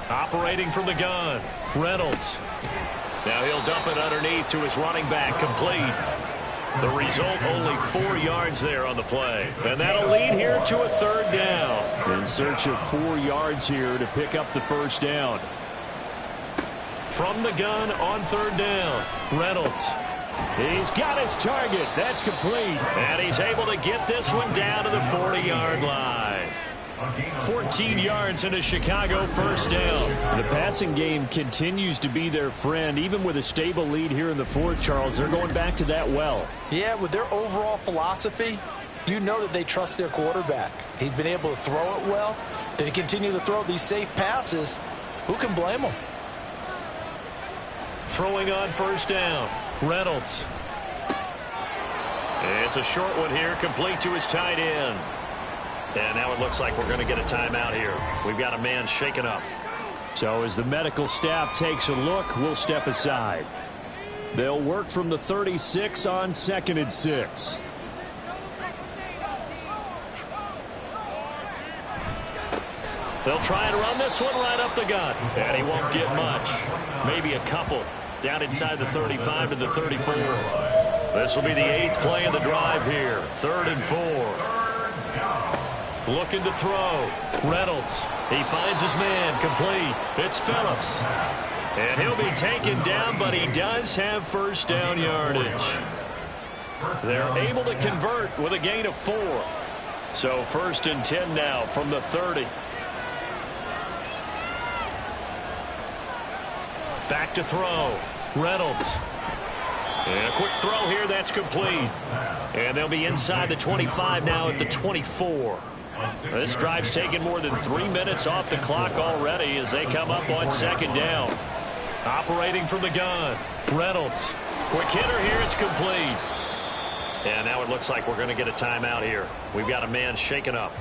Operating from the gun, Reynolds. Now he'll dump it underneath to his running back, complete. The result, only 4 yards there on the play. And that'll lead here to a third down. In search of 4 yards here to pick up the first down. From the gun on third down, Reynolds. He's got his target. That's complete. And he's able to get this one down to the 40-yard line. 14 yards and a Chicago first down. The passing game continues to be their friend. Even with a stable lead here in the fourth, Charles, they're going back to that well. Yeah, with their overall philosophy, you know that they trust their quarterback. He's been able to throw it well. They continue to throw these safe passes. Who can blame them? Throwing on first down, Reynolds. It's a short one here, complete to his tight end. And now it looks like we're going to get a timeout here. We've got a man shaken up. So as the medical staff takes a look, we'll step aside. They'll work from the 36 on 2nd and 6. They'll try and run this one right up the gut. And he won't get much. Maybe a couple. Down inside the 35 to the 34. This will be the 8th play of the drive here. 3rd and 4. Looking to throw. Reynolds. He finds his man. Complete. It's Phillips. And he'll be taken down, but he does have first down yardage. They're able to convert with a gain of 4. So 1st and 10 now from the 30. Back to throw. Reynolds. And a quick throw here. That's complete. And they'll be inside the 25 now at the 24. This drive's taken more than 3 minutes off the clock already as they come up on second down. Operating from the gun, Reynolds. Quick hitter here, it's complete. And now it looks like we're going to get a timeout here. We've got a man shaken up.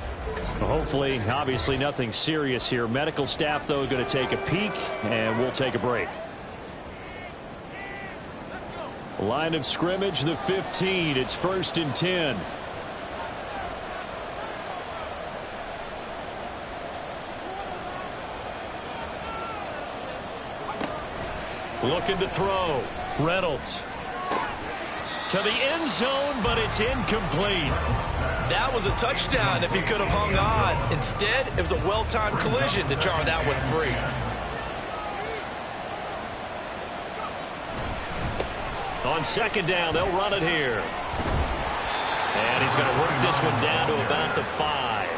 Hopefully, obviously nothing serious here. Medical staff, though, going to take a peek, and we'll take a break. Line of scrimmage, the 15. It's 1st and 10. Looking to throw. Reynolds. To the end zone, but it's incomplete. That was a touchdown if he could have hung on. Instead, it was a well-timed collision to jar that one free. On second down, they'll run it here. And he's going to work this one down to about the 5.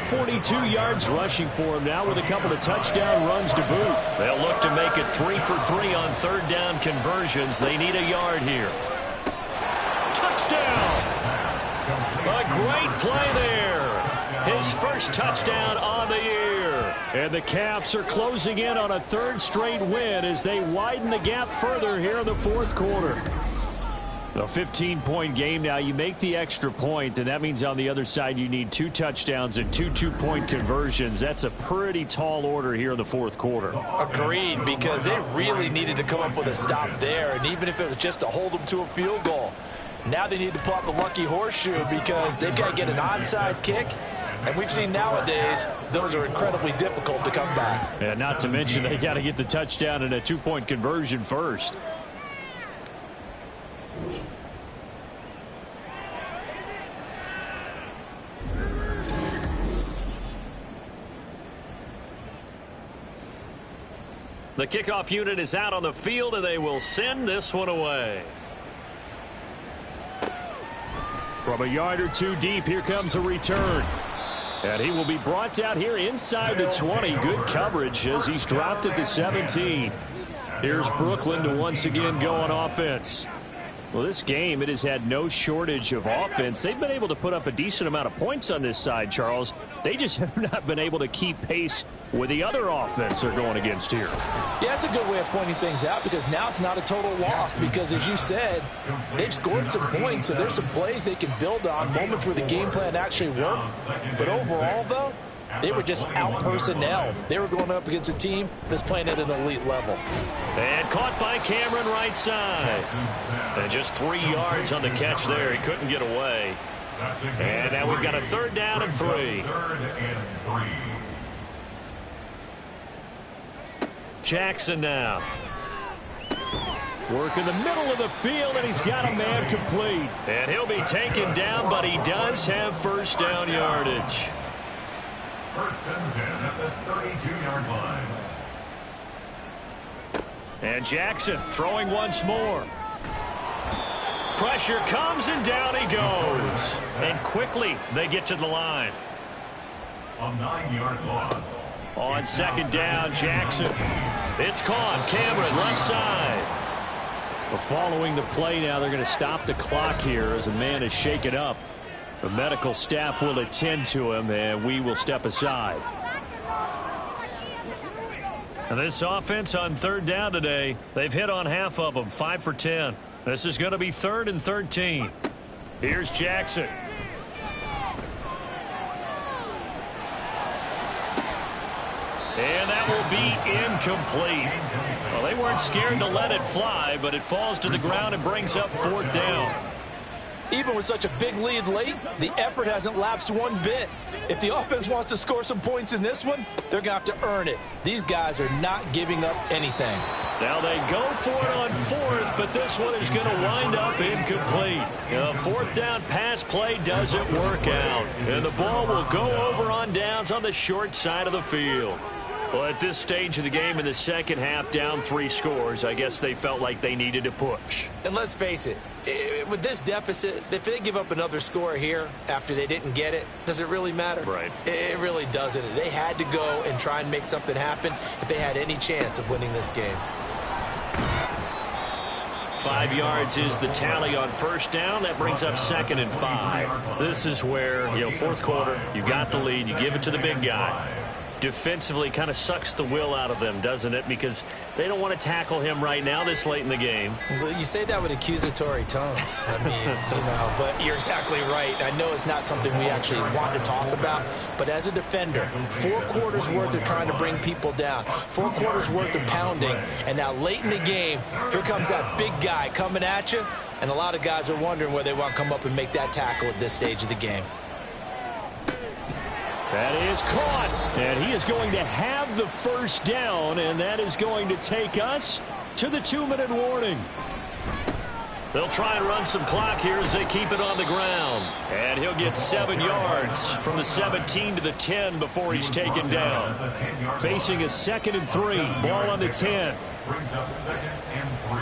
42 yards rushing for him now with a couple of touchdown runs to boot. They'll look to make it 3 for 3 on third down conversions. They need a yard here. Touchdown! A great play there. His first touchdown on the year. And the Caps are closing in on a 3rd straight win as they widen the gap further here in the 4th quarter. A 15-point game now. You make the extra point, and that means on the other side you need 2 touchdowns and 2 two-point conversions. That's a pretty tall order here in the 4th quarter. Agreed, because they really needed to come up with a stop there, and even if it was just to hold them to a field goal. Now they need to pull out the lucky horseshoe because they've got to get an onside kick, and we've seen nowadays those are incredibly difficult to come back. And not to mention they got to get the touchdown and a 2-point conversion first. The kickoff unit is out on the field, and they will send this one away. From a yard or 2 deep, here comes a return. And he will be brought down here inside the 20. Good coverage as he's dropped at the 17. Here's Brooklyn to once again go on offense. Well, this game, it has had no shortage of offense. They've been able to put up a decent amount of points on this side, Charles. They just have not been able to keep pace with the other offense they're going against here. Yeah, that's a good way of pointing things out because now it's not a total loss because, as you said, they've scored some points, so there's some plays they can build on, moments where the game plan actually worked. But overall, though, they were just out-personnel. They were going up against a team that's playing at an elite level. And caught by Cameron right side. And just 3 yards on the catch there. He couldn't get away. And now we've got a 3rd down and 3. Jackson now. Work in the middle of the field, and he's got a man complete. And he'll be taken down, but he does have 1st down yardage. 1st and 10 at the 32-yard line. And Jackson throwing once more. Pressure comes, and down he goes. And quickly they get to the line. A 9-yard loss. On 2nd down, Jackson. It's caught. Cameron left side. Well, following the play now, they're going to stop the clock here as a man is shaken up. The medical staff will attend to him, and we will step aside. And this offense on 3rd down today, they've hit on half of them, 5 for 10. This is going to be 3rd and 13. Here's Jackson. And that will be incomplete. Well, they weren't scared to let it fly, but it falls to the ground and brings up 4th down. Even with such a big lead late, the effort hasn't lapsed one bit. If the offense wants to score some points in this one, they're going to have to earn it. These guys are not giving up anything. Now they go for it on 4th, but this one is going to wind up incomplete. A 4th down pass play doesn't work out. And the ball will go over on downs on the short side of the field. Well, at this stage of the game in the second half, down 3 scores, I guess they felt like they needed to push. And let's face it, with this deficit, if they give up another score here after they didn't get it, does it really matter? Right. It really doesn't. They had to go and try and make something happen if they had any chance of winning this game. 5 yards is the tally on 1st down. That brings up 2nd and 5. This is where, 4th quarter, you got the lead, you give it to the big guy. Defensively kind of sucks the will out of them, doesn't it? Because they don't want to tackle him right now this late in the game. Well, you say that with accusatory tones. I mean, but you're exactly right. I know it's not something we actually want to talk about, but as a defender, 4 quarters worth of trying to bring people down, 4 quarters worth of pounding, and now late in the game, here comes that big guy coming at you, and a lot of guys are wondering whether they want to come up and make that tackle at this stage of the game. That is caught, and he is going to have the 1st down, and that is going to take us to the 2-minute warning. They'll try and run some clock here as they keep it on the ground. And he'll get 7 yards from the 17 to the 10 before he's taken down. Facing a 2nd and 3, ball on the 10. Brings up 2nd and 3.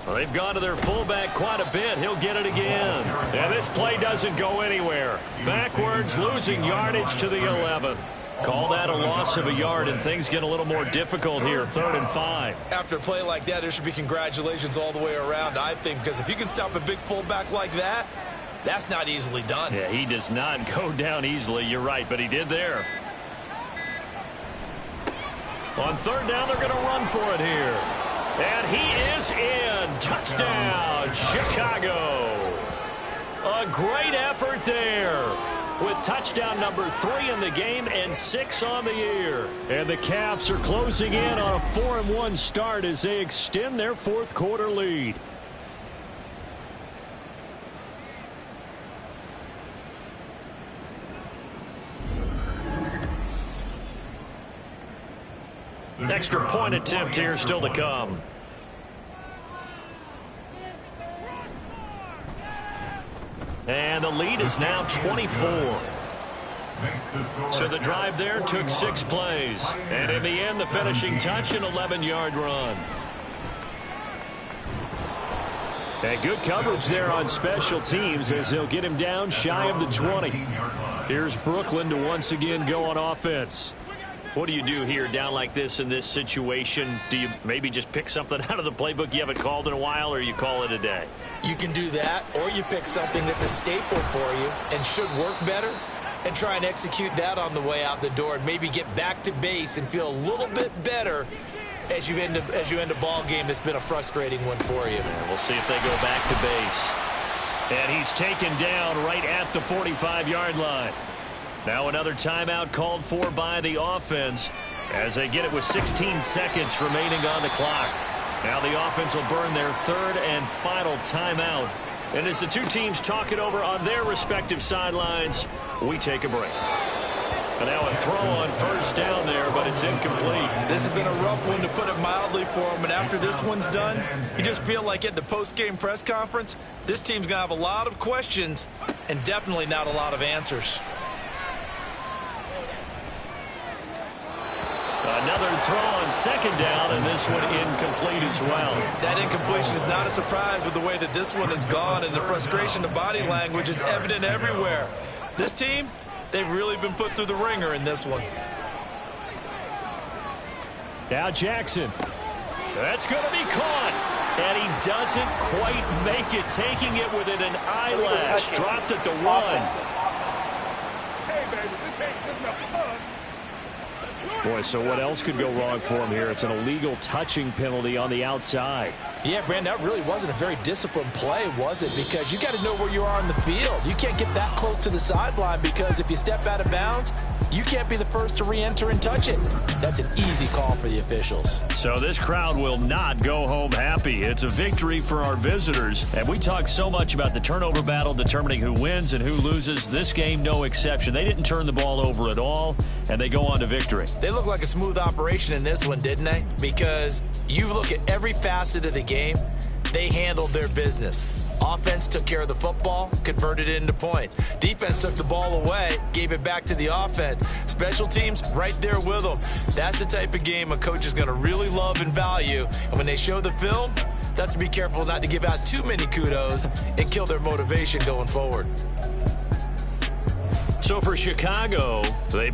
Well, they've gone to their fullback quite a bit. He'll get it again. And this play doesn't go anywhere. Backwards, losing yardage to the 11. Call that a loss of a yard, and things get a little more difficult here. 3rd and 5. After a play like that, there should be congratulations all the way around, I think, because if you can stop a big fullback like that, that's not easily done. Yeah, he does not go down easily. You're right, but he did there. On 3rd down, they're going to run for it here. And he is in. Touchdown, Chicago. A great effort there with touchdown number 3 in the game and 6 on the year. And the Caps are closing in on a 4-1 start as they extend their 4th quarter lead. Extra point attempt here still to come. And the lead is now 24. So the drive there took 6 plays. And in the end, the finishing touch, an 11-yard run. And good coverage there on special teams as he'll get him down shy of the 20. Here's Brooklyn to once again go on offense. What do you do here down like this in this situation? Do you maybe just pick something out of the playbook you haven't called in a while, or you call it a day? You can do that, or you pick something that's a staple for you and should work better and try and execute that on the way out the door and maybe get back to base and feel a little bit better as you end a ball game that's been a frustrating one for you. And we'll see if they go back to base. And he's taken down right at the 45-yard line. Now another timeout called for by the offense as they get it with 16 seconds remaining on the clock. Now the offense will burn their third and final timeout. And as the two teams talk it over on their respective sidelines, we take a break. And now a throw on first down there, but it's incomplete. This has been a rough one, to put it mildly, for him. And after this one's done, you just feel like at the post-game press conference, this team's going to have a lot of questions and definitely not a lot of answers. Another throw on second down, and this one incomplete as well. That incompletion is not a surprise with the way that this one has gone, and the frustration of body language is evident everywhere. This team, they've really been put through the ringer in this one. Now Jackson. That's going to be caught. And he doesn't quite make it, taking it within an eyelash. Dropped at the 1. Boy, so what else could go wrong for him here? It's an illegal touching penalty on the outside. Yeah, Brand, that really wasn't a very disciplined play, was it? Because you got to know where you are on the field. You can't get that close to the sideline, because if you step out of bounds, you can't be the first to re-enter and touch it. That's an easy call for the officials. So this crowd will not go home happy. It's a victory for our visitors. And we talk so much about the turnover battle determining who wins and who loses. This game, no exception. They didn't turn the ball over at all, and they go on to victory. They look like a smooth operation in this one, didn't they? Because you look at every facet of the game, they handled their business. Offense took care of the football, converted it into points. Defense took the ball away, gave it back to the offense. Special teams right there with them. That's the type of game a coach is going to really love and value. And when they show the film, that's to be careful not to give out too many kudos and kill their motivation going forward. So for Chicago, they